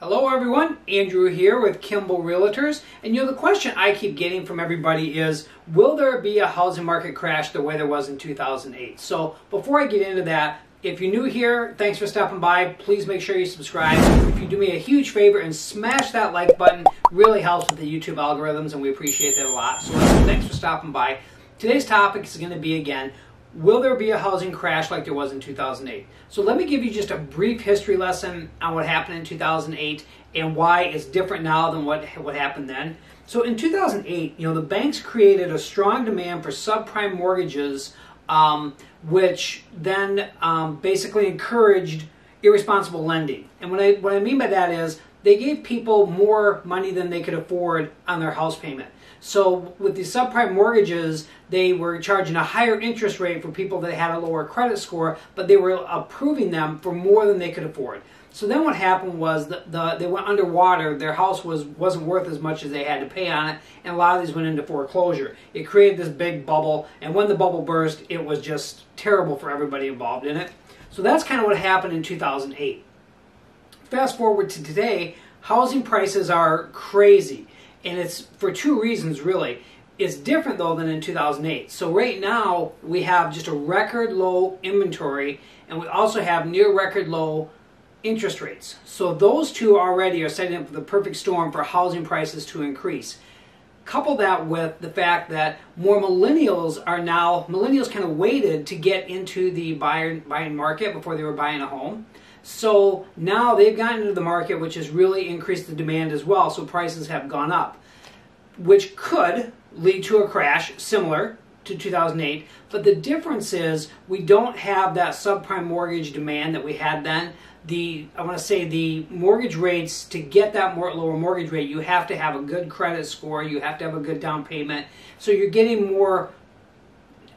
Hello everyone, Andrew here with Kimball Realtors. And the question I keep getting from everybody is, will there be a housing market crash the way there was in 2008? So before I get into that, if you're new here, thanks for stopping by. Please make sure you subscribe. If you do me a huge favor and smash that like button, really helps with the YouTube algorithms and we appreciate that a lot. So thanks for stopping by. Today's topic is going to be, again, will there be a housing crash like there was in 2008? So let me give you just a brief history lesson on what happened in 2008 and why it's different now than what happened then. So in 2008, the banks created a strong demand for subprime mortgages, which then basically encouraged irresponsible lending. And what I mean by that is they gave people more money than they could afford on their house payment. So with the subprime mortgages, they were charging a higher interest rate for people that had a lower credit score, but they were approving them for more than they could afford. So then what happened was they went underwater. Their house wasn't worth as much as they had to pay on it, and a lot of these went into foreclosure. It created this big bubble, and when the bubble burst, it was just terrible for everybody involved in it. So that's kind of what happened in 2008. Fast forward to today, housing prices are crazy. And it's for two reasons, really. It's different, though, than in 2008. So right now, we have just a record low inventory, and we also have near record low interest rates. So those two already are setting up the perfect storm for housing prices to increase. Couple that with the fact that more millennials kind of waited to get into the buying market before they were buying a home. So now they've gotten into the market, which has really increased the demand as well, so prices have gone up, which could lead to a crash similar to 2008. But the difference is we don't have that subprime mortgage demand that we had then. I want to say the mortgage rates, to get that lower mortgage rate, you have to have a good credit score, you have to have a good down payment. So you're getting more,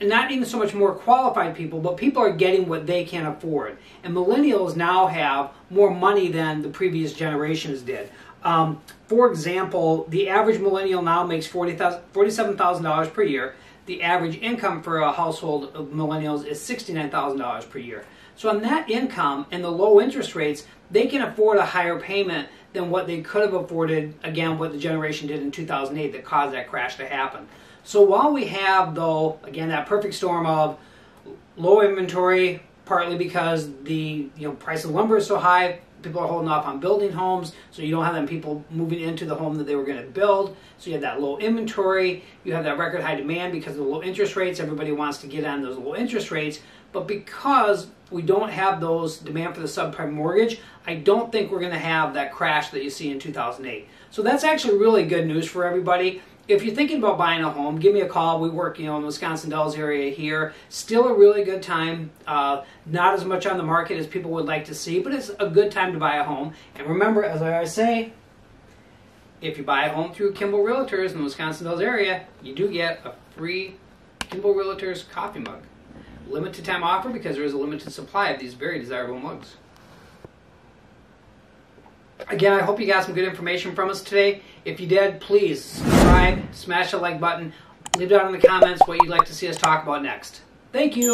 not even so much more qualified people, but people are getting what they can afford. And millennials now have more money than the previous generations did. For example, the average millennial now makes $47,000 per year. The average income for a household of millennials is $69,000 per year. So on that income and the low interest rates, they can afford a higher payment than what they could have afforded, again, what the generation did in 2008 that caused that crash to happen. So while we have, though, again, that perfect storm of low inventory, partly because the price of lumber is so high, people are holding off on building homes, so you don't have them people moving into the home that they were going to build. So you have that low inventory, you have that record high demand because of the low interest rates. Everybody wants to get on those low interest rates, but because we don't have those demand for the subprime mortgage, I don't think we're going to have that crash that you see in 2008. So that's actually really good news for everybody. If you're thinking about buying a home, give me a call. We work, in the Wisconsin Dells area here. Still a really good time. Not as much on the market as people would like to see, but it's a good time to buy a home. And remember, as I always say, if you buy a home through Kimball Realtors in the Wisconsin Dells area, you do get a free Kimball Realtors coffee mug. Limited time offer because there is a limited supply of these very desirable mugs. Again, I hope you got some good information from us today. If you did, please subscribe, smash the like button, leave down in the comments what you'd like to see us talk about next. Thank you.